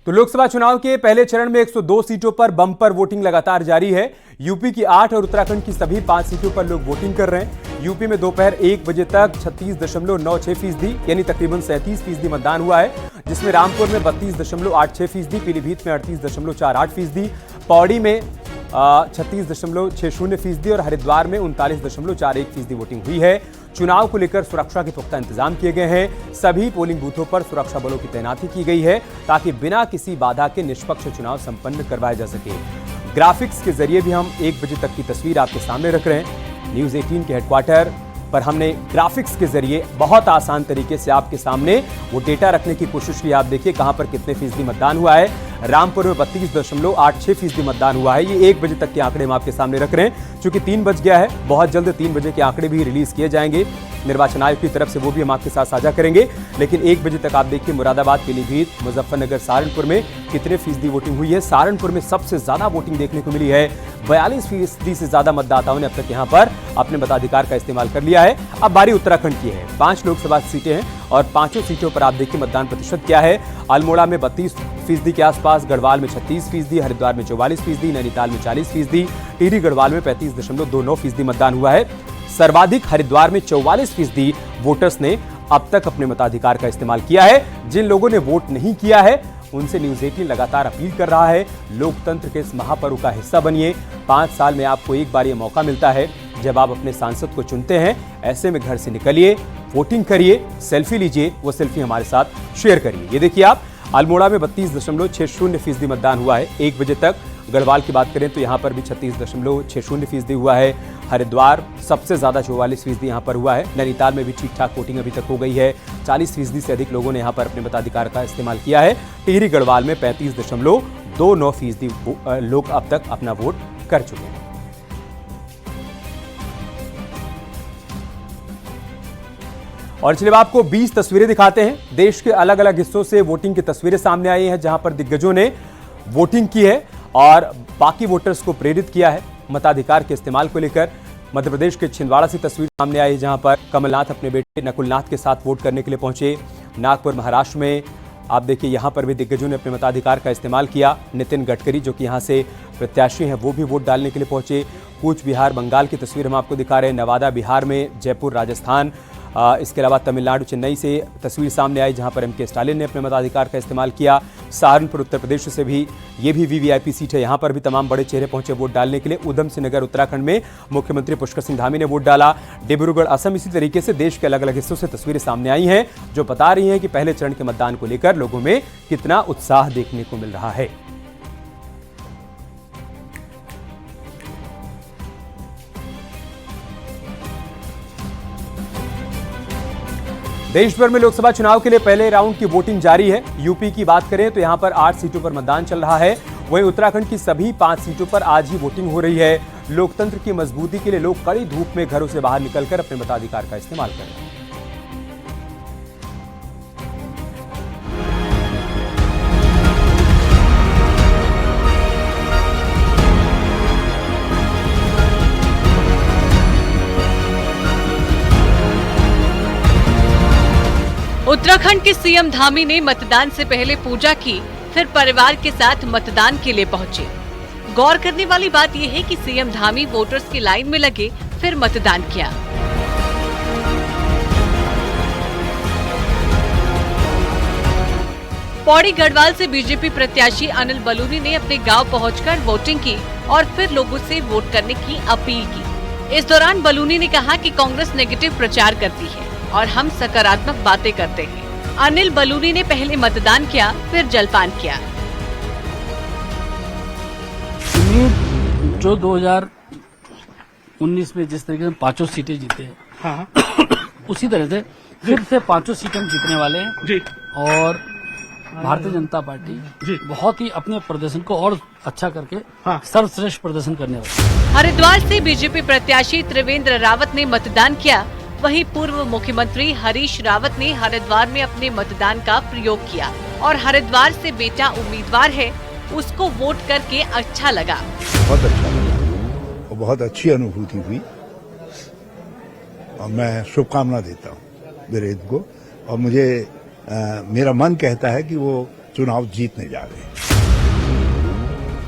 तो लोकसभा चुनाव के पहले चरण में 102 सीटों पर बम्पर वोटिंग लगातार जारी है। यूपी की 8 और उत्तराखंड की सभी 5 सीटों पर लोग वोटिंग कर रहे हैं। यूपी में दोपहर 1 बजे तक 36.96% यानी तकरीबन 37% मतदान हुआ है, जिसमें रामपुर में 32.86%, पीलीभीत में 38.48%, पौड़ी में 36.60% और हरिद्वार में 39.41% वोटिंग हुई है। चुनाव को लेकर सुरक्षा के पुख्ता इंतजाम किए गए हैं। सभी पोलिंग बूथों पर सुरक्षा बलों की तैनाती की गई है ताकि बिना किसी बाधा के निष्पक्ष चुनाव संपन्न करवाया जा सके। ग्राफिक्स के जरिए भी हम 1 बजे तक की तस्वीर आपके सामने रख रहे हैं। न्यूज 18 के हेडक्वार्टर पर हमने ग्राफिक्स के जरिए बहुत आसान तरीके से आपके सामने वो डेटा रखने की कोशिश की। आप देखिए कहां पर कितने फीसदी मतदान हुआ है। रामपुर में 32.86% मतदान हुआ है। ये 1 बजे तक के आंकड़े हम आपके सामने रख रहे हैं। चूंकि 3 बज गया है, बहुत जल्द 3 बजे के आंकड़े भी रिलीज किए जाएंगे निर्वाचन आयोग की तरफ से, वो भी हम आपके साथ साझा करेंगे। लेकिन 1 बजे तक आप देखिए मुरादाबाद, पीलीभीत, मुजफ्फरनगर, सहारनपुर में कितने फीसदी वोटिंग हुई है। सहारनपुर में सबसे ज्यादा वोटिंग देखने को मिली है। 42% से ज्यादा मतदाताओं ने अब तक यहां पर अपने मताधिकार का इस्तेमाल कर लिया है। अब बारी उत्तराखंड की है। 5 लोकसभा सीटें हैं और 5 सीटों पर आप देखिए मतदान प्रतिशत क्या है। अल्मोड़ा में 32% के आसपास, गढ़वाल में 36%, हरिद्वार में 44%, नैनीताल में 40%, टिहरी गढ़वाल में 35.29% मतदान हुआ है। सर्वाधिक हरिद्वार में 44% वोटर्स ने अब तक अपने मताधिकार का इस्तेमाल किया है। जिन लोगों ने वोट नहीं किया है उनसे न्यूज 18 लगातार अपील कर रहा है, लोकतंत्र के इस महापर्व का हिस्सा बनिए। 5 साल में आपको एक बार यह मौका मिलता है जब आप अपने सांसद को चुनते हैं। ऐसे में घर से निकलिए, वोटिंग करिए, सेल्फी लीजिए, वो सेल्फी हमारे साथ शेयर करिए। ये देखिए आप, अल्मोड़ा में 32.60% मतदान हुआ है 1 बजे तक। गढ़वाल की बात करें तो यहां पर भी 36.60% हुआ है। हरिद्वार सबसे ज्यादा 44% यहां पर हुआ है। नैनीताल में भी ठीक ठाक वोटिंग अभी तक हो गई है। 40% से अधिक लोगों ने यहां पर अपने मताधिकार का इस्तेमाल किया है। टिहरी गढ़वाल में 35.29% लोग अब तक अपना वोट कर चुके हैं। और चलिए आपको 20 तस्वीरें दिखाते हैं। देश के अलग अलग हिस्सों से वोटिंग की तस्वीरें सामने आई हैं, जहां पर दिग्गजों ने वोटिंग की है और बाकी वोटर्स को प्रेरित किया है मताधिकार के इस्तेमाल को लेकर। मध्य प्रदेश के छिंदवाड़ा से तस्वीर सामने आई, जहां पर कमलनाथ अपने बेटे नकुलनाथ के साथ वोट करने के लिए पहुंचे। नागपुर महाराष्ट्र में आप देखिए यहां पर भी दिग्गजों ने अपने मताधिकार का इस्तेमाल किया। नितिन गडकरी जो कि यहां से प्रत्याशी हैं, वो भी वोट डालने के लिए पहुंचे। कूच बिहार बंगाल की तस्वीर हम आपको दिखा रहे हैं। नवादा बिहार में, जयपुर राजस्थान, इसके अलावा तमिलनाडु चेन्नई से तस्वीर सामने आई, जहां पर एमके स्टालिन ने अपने मताधिकार का इस्तेमाल किया। सहारनपुर उत्तर प्रदेश से भी, ये भी वीवीआईपी सीट है, यहां पर भी तमाम बड़े चेहरे पहुंचे वोट डालने के लिए। उधम सिंह नगर उत्तराखंड में मुख्यमंत्री पुष्कर सिंह धामी ने वोट डाला। डिब्रूगढ़ असम, इसी तरीके से देश के अलग अलग हिस्सों से तस्वीरें सामने आई हैं, जो बता रही हैं कि पहले चरण के मतदान को लेकर लोगों में कितना उत्साह देखने को मिल रहा है। देश भर में लोकसभा चुनाव के लिए पहले राउंड की वोटिंग जारी है। यूपी की बात करें तो यहां पर 8 सीटों पर मतदान चल रहा है। वहीं उत्तराखंड की सभी 5 सीटों पर आज ही वोटिंग हो रही है। लोकतंत्र की मजबूती के लिए लोग कड़ी धूप में घरों से बाहर निकलकर अपने मताधिकार का इस्तेमाल कर रहे हैं। उत्तराखंड के सीएम धामी ने मतदान से पहले पूजा की, फिर परिवार के साथ मतदान के लिए पहुंचे। गौर करने वाली बात यह है कि सीएम धामी वोटर्स की लाइन में लगे, फिर मतदान किया। पौड़ी गढ़वाल से बीजेपी प्रत्याशी अनिल बलूनी ने अपने गांव पहुंचकर वोटिंग की और फिर लोगों से वोट करने की अपील की। इस दौरान बलूनी ने कहा कि कांग्रेस नेगेटिव प्रचार करती है और हम सकारात्मक बातें करते हैं। अनिल बलूनी ने पहले मतदान किया, फिर जलपान किया। जो 2019 में जिस तरीके से 5 सीटें जीते हैं, हाँ। उसी तरह से फिर से 5 सीटें जीतने वाले हैं जी। और भारतीय जनता पार्टी बहुत ही अपने प्रदर्शन को और अच्छा करके सर्वश्रेष्ठ प्रदर्शन करने वाली। हरिद्वार से बीजेपी प्रत्याशी त्रिवेंद्र रावत ने मतदान किया। वहीं पूर्व मुख्यमंत्री हरीश रावत ने हरिद्वार में अपने मतदान का प्रयोग किया और हरिद्वार से बेटा उम्मीदवार है, उसको वोट करके अच्छा लगा। बहुत अच्छा लगा और बहुत अच्छी अनुभूति हुई और मैं शुभकामना देता हूँ वीरेंद्र को। और मुझे मेरा मन कहता है कि वो चुनाव जीतने जा रहे हैं।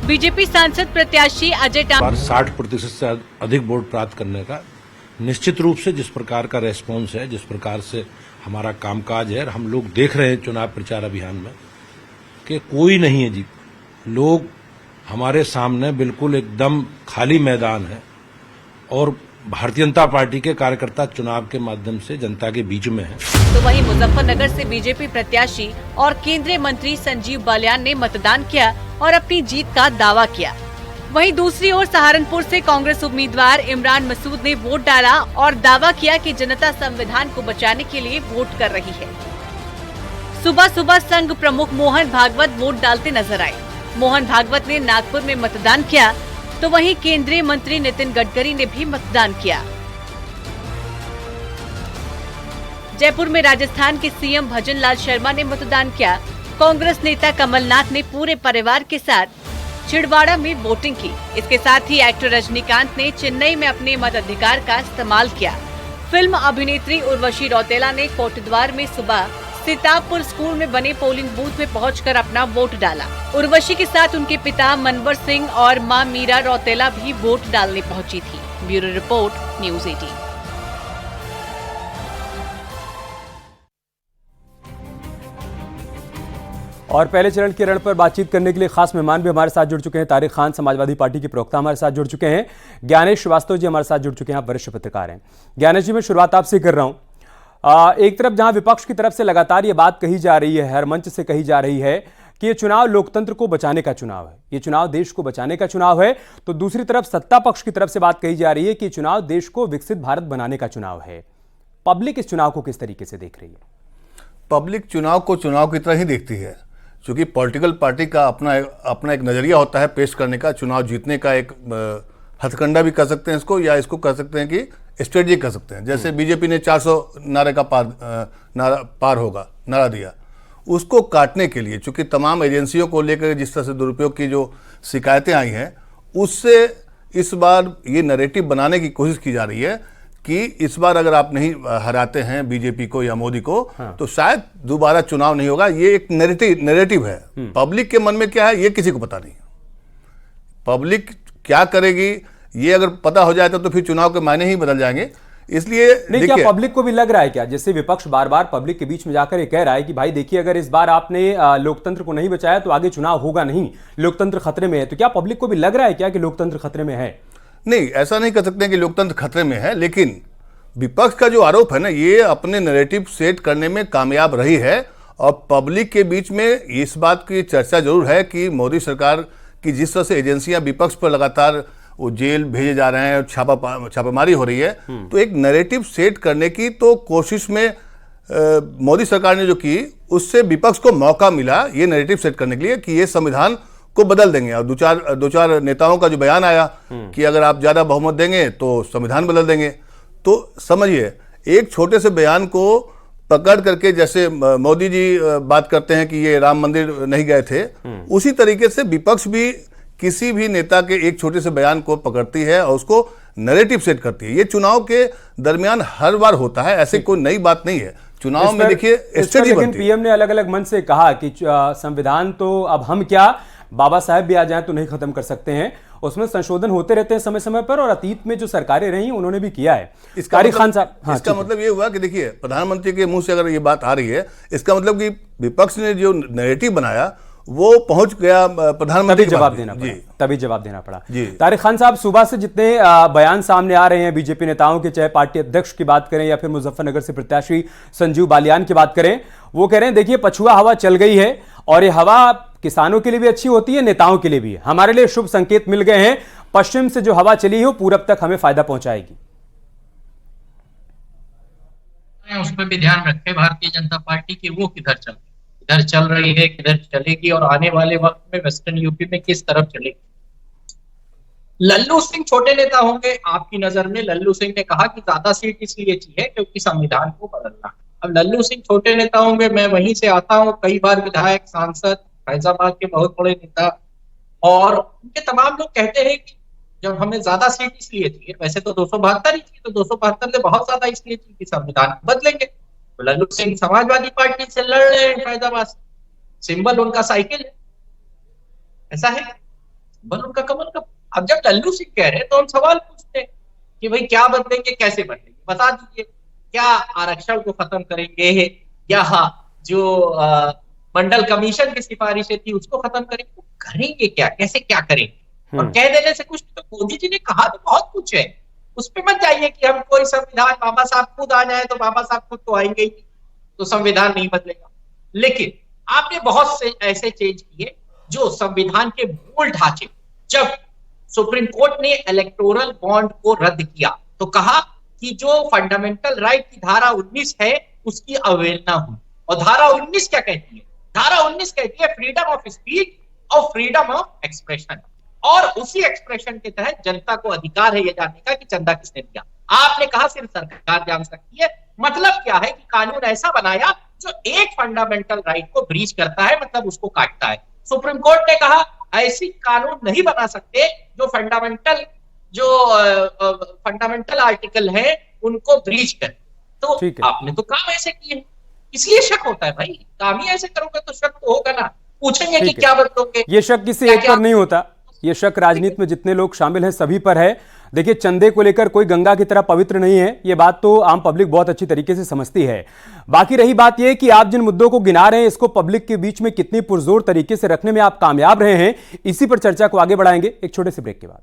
बीजेपी सांसद प्रत्याशी अजय टाम 60% से अधिक वोट प्राप्त करने का निश्चित रूप से जिस प्रकार का रेस्पॉन्स है, जिस प्रकार से हमारा कामकाज है, हम लोग देख रहे हैं चुनाव प्रचार अभियान में कि कोई नहीं है जीत। लोग हमारे सामने बिल्कुल एकदम खाली मैदान है और भारतीय जनता पार्टी के कार्यकर्ता चुनाव के माध्यम से जनता के बीच में है। तो वहीं मुजफ्फरनगर से बीजेपी प्रत्याशी और केंद्रीय मंत्री संजीव बालियान ने मतदान किया और अपनी जीत का दावा किया। वहीं दूसरी ओर सहारनपुर से कांग्रेस उम्मीदवार इमरान मसूद ने वोट डाला और दावा किया कि जनता संविधान को बचाने के लिए वोट कर रही है। सुबह सुबह संघ प्रमुख मोहन भागवत वोट डालते नजर आए। मोहन भागवत ने नागपुर में मतदान किया, तो वहीं केंद्रीय मंत्री नितिन गडकरी ने भी मतदान किया। जयपुर में राजस्थान के सीएम भजनलाल शर्मा ने मतदान किया। कांग्रेस नेता कमलनाथ ने पूरे परिवार के साथ छिंदवाड़ा में वोटिंग की। इसके साथ ही एक्टर रजनीकांत ने चेन्नई में अपने मताधिकार का इस्तेमाल किया। फिल्म अभिनेत्री उर्वशी रौतेला ने कोटद्वार में सुबह सीतापुर स्कूल में बने पोलिंग बूथ में पहुंचकर अपना वोट डाला। उर्वशी के साथ उनके पिता मनवर सिंह और मां मीरा रौतेला भी वोट डालने पहुंची थी। Bureau report, news 18। और पहले चरण के रण पर बातचीत करने के लिए खास मेहमान भी हमारे साथ जुड़ चुके हैं। तारिक खान समाजवादी पार्टी के प्रवक्ता हमारे साथ जुड़ चुके हैं। ज्ञानेश श्रीवास्तव जी हमारे साथ जुड़ चुके हैं, आप वरिष्ठ पत्रकार हैं। ज्ञानेश जी, मैं शुरुआत आपसे कर रहा हूं। एक तरफ जहां विपक्ष की तरफ से लगातार ये बात कही जा रही है, हर मंच से कही जा रही है कि ये चुनाव लोकतंत्र को बचाने का चुनाव है, ये चुनाव देश को बचाने का चुनाव है, तो दूसरी तरफ सत्ता पक्ष की तरफ से बात कही जा रही है कि ये चुनाव देश को विकसित भारत बनाने का चुनाव है। पब्लिक इस चुनाव को किस तरीके से देख रही है? पब्लिक चुनाव को चुनाव की तरह ही देखती है, क्योंकि पॉलिटिकल पार्टी का अपना एक नजरिया होता है पेश करने का, चुनाव जीतने का एक हथकंडा भी कह सकते हैं इसको, या इसको कह सकते हैं कि स्ट्रेटजी कह सकते हैं। जैसे बीजेपी ने 400 नारे का नारा दिया, उसको काटने के लिए चूंकि तमाम एजेंसियों को लेकर जिस तरह से दुरुपयोग की जो शिकायतें आई हैं, उससे इस बार ये नैरेटिव बनाने की कोशिश की जा रही है कि इस बार अगर आप नहीं हराते हैं बीजेपी को या मोदी को, तो शायद दोबारा चुनाव नहीं होगा। ये एक नैरेटिव है। पब्लिक के मन में क्या है ये किसी को पता नहीं। पब्लिक क्या करेगी ये अगर पता हो जाए तो फिर चुनाव के मायने ही बदल जाएंगे। इसलिए नहीं, क्या पब्लिक को भी लग रहा है क्या, जैसे विपक्ष बार बार पब्लिक के बीच में जाकर ये कह रहा है कि भाई देखिए अगर इस बार आपने लोकतंत्र को नहीं बचाया तो आगे चुनाव होगा नहीं, लोकतंत्र खतरे में है, तो क्या पब्लिक को भी लग रहा है क्या कि लोकतंत्र खतरे में है? नहीं, ऐसा नहीं कह सकते कि लोकतंत्र खतरे में है, लेकिन विपक्ष का जो आरोप है ना, ये अपने नैरेटिव सेट करने में कामयाब रही है। और पब्लिक के बीच में इस बात की चर्चा जरूर है कि मोदी सरकार की जिस तरह से एजेंसियां विपक्ष पर लगातार वो जेल भेजे जा रहे हैं और छापामारी हो रही है, तो एक नैरेटिव सेट करने की तो कोशिश में मोदी सरकार ने जो की, उससे विपक्ष को मौका मिला ये नैरेटिव सेट करने के लिए कि ये संविधान को बदल देंगे। और दो चार नेताओं का जो बयान आया कि अगर आप ज्यादा बहुमत देंगे तो संविधान बदल देंगे, तो समझिए एक छोटे से बयान को पकड़ करके, जैसे मोदी जी बात करते हैं कि ये राम मंदिर नहीं गए थे, उसी तरीके से विपक्ष भी किसी भी नेता के एक छोटे से बयान को पकड़ती है और उसको नैरेटिव सेट करती है। ये चुनाव के दरमियान हर बार होता है, ऐसे कोई नई बात नहीं है। चुनाव में देखिए स्ट्रेटजी बनती है। पीएम ने अलग अलग मंच से कहा कि संविधान तो अब हम क्या, बाबा साहब भी आ जाएं तो नहीं खत्म कर सकते हैं, उसमें संशोधन होते रहते हैं समय समय पर, और अतीत में जो सरकारें रही उन्होंने भी किया है। तारिक खान साहब, इसका मतलब ये हुआ कि देखिए प्रधानमंत्री के मुंह से अगर ये बात आ रही है, इसका मतलब कि विपक्ष ने जो नैरेटिव बनाया वो पहुंच गया प्रधानमंत्री, तभी जवाब देना पड़ा जी। तारिक खान साहब, सुबह से जितने बयान सामने आ रहे हैं बीजेपी नेताओं के, चाहे पार्टी अध्यक्ष की बात करें या फिर मुजफ्फरनगर से प्रत्याशी संजीव बालियान की बात करें, वो कह रहे हैं देखिए पछुआ हवा चल गई है और ये हवा किसानों के लिए भी अच्छी होती है, नेताओं के लिए भी, हमारे लिए शुभ संकेत मिल गए हैं। पश्चिम से जो हवा चली है वो पूरब तक हमें फायदा पहुंचाएगी। उस पर भी ध्यान रखें भारतीय जनता पार्टी की, वो किधर चल रही है, किधर चलेगी और आने वाले वक्त में वेस्टर्न यूपी में किस तरफ चलेगी। लल्लू सिंह छोटे नेता होंगे आपकी नजर में। लल्लू सिंह ने कहा कि ज्यादा सीट इसलिए चाहिए क्योंकि संविधान को बदलना। अब लल्लू सिंह छोटे नेता होंगे, मैं वहीं से आता हूँ, कई बार विधायक, सांसद, फैजाबाद के बहुत बड़े नेता, और उनके तमाम लोग कहते हैं कि जब हमें ज्यादा सीट इसलिए चाहिए, वैसे तो 272 ही चाहिए, तो 272 से बहुत ज्यादा इसलिए चाहिए कि संविधान बदलेंगे। तो लल्लू सिंह समाजवादी पार्टी से लड़ रहे हैं फैजाबाद से, सिंबल उनका साइकिल है, ऐसा है, सिंबल उनका कमल का। अब जब लल्लू सिंह कह रहे हैं तो हम सवाल पूछते हैं कि भाई क्या बदलेंगे, कैसे बदलेंगे, बता दीजिए। क्या आरक्षण को खत्म करेंगे या जो मंडल कमीशन की सिफारिशें थी उसको खत्म करेंगे? तो करेंगे क्या, कैसे क्या करेंगे? और कह देने से कुछ, तो मोदी जी ने कहा तो बहुत कुछ है, उस पे मत जाइए कि हम कोई संविधान, बाबा साहब खुद आ जाए तो बाबा साहब खुद तो आएंगे ही, तो संविधान नहीं बदलेगा। लेकिन आपने बहुत से ऐसे चेंज किए जो संविधान के मूल ढांचे, जब सुप्रीम कोर्ट ने इलेक्टोरल बॉन्ड को रद्द किया तो कहा कि जो फंडामेंटल राइट की धारा 19 है उसकी अवहेलना हुई। और धारा 19 क्या कहती है? धारा 19 कहती है फ्रीडम ऑफ स्पीच और फ्रीडम ऑफ एक्सप्रेशन, और उसी एक्सप्रेशन के तहत जनता को अधिकार है ये जानने का कि चंदा किसने दिया। आपने कहा सिर्फ सरकार जान सकती है, मतलब क्या है कि कानून ऐसा बनाया जो एक फंडामेंटल राइट को ब्रीच करता है, मतलब उसको काटता है। सुप्रीम कोर्ट ने कहा ऐसी कानून नहीं बना सकते जो फंडामेंटल आर्टिकल है उनको ब्रीच कर। तो आपने तो काम ऐसे किए, इसलिए शक होता है भाई। काम ही ऐसे करोगे तो शक तो होगा ना, पूछेंगे कि क्या बदलोगे। ये शक किसी एक पर नहीं होता, ये शक राजनीति में जितने लोग शामिल हैं सभी पर है। देखिए, चंदे को लेकर कोई गंगा की तरह पवित्र नहीं है, ये बात तो आम पब्लिक बहुत अच्छी तरीके से समझती है। बाकी रही बात यह कि आप जिन मुद्दों को गिना रहे हैं इसको पब्लिक के बीच में कितनी पुरजोर तरीके से रखने में आप कामयाब रहे हैं, इसी पर चर्चा को आगे बढ़ाएंगे एक छोटे से ब्रेक के बाद।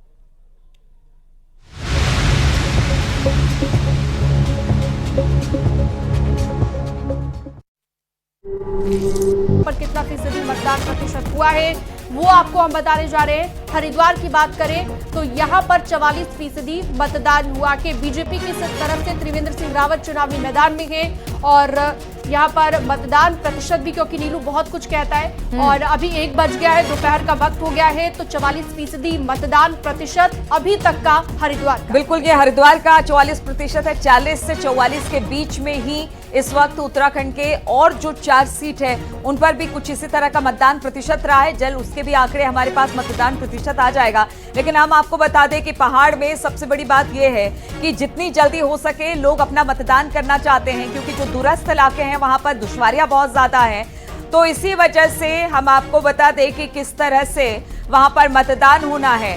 पर कितना फीसदी मतदान प्रतिशत हुआ है वो आपको हम बताने जा रहे हैं। हरिद्वार की बात करें तो यहां पर 44% मतदान हुआ कि बीजेपी की तरफ से त्रिवेंद्र सिंह रावत चुनावी मैदान में है, और यहां पर मतदान प्रतिशत भी, क्योंकि नीलू बहुत कुछ कहता है, और अभी 1 बज गया है, दोपहर का वक्त हो गया है, तो 44% मतदान प्रतिशत अभी तक का हरिद्वार का। बिल्कुल, ये हरिद्वार का 44% है। 40 से 44 के बीच में ही इस वक्त उत्तराखंड के और जो 4 सीट है उन पर भी कुछ इसी तरह का मतदान प्रतिशत रहा है। जल्द उसके भी आंकड़े हमारे पास मतदान प्रतिशत आ जाएगा। लेकिन हम आपको बता दें कि पहाड़ में सबसे बड़ी बात यह है कि जितनी जल्दी हो सके लोग अपना मतदान करना चाहते हैं, क्योंकि जो दूरस्थ इलाके हैं वहां पर दुश्वारियां बहुत ज्यादा हैं। तो इसी वजह से हम आपको बता दें कि किस तरह से वहां पर मतदान होना है।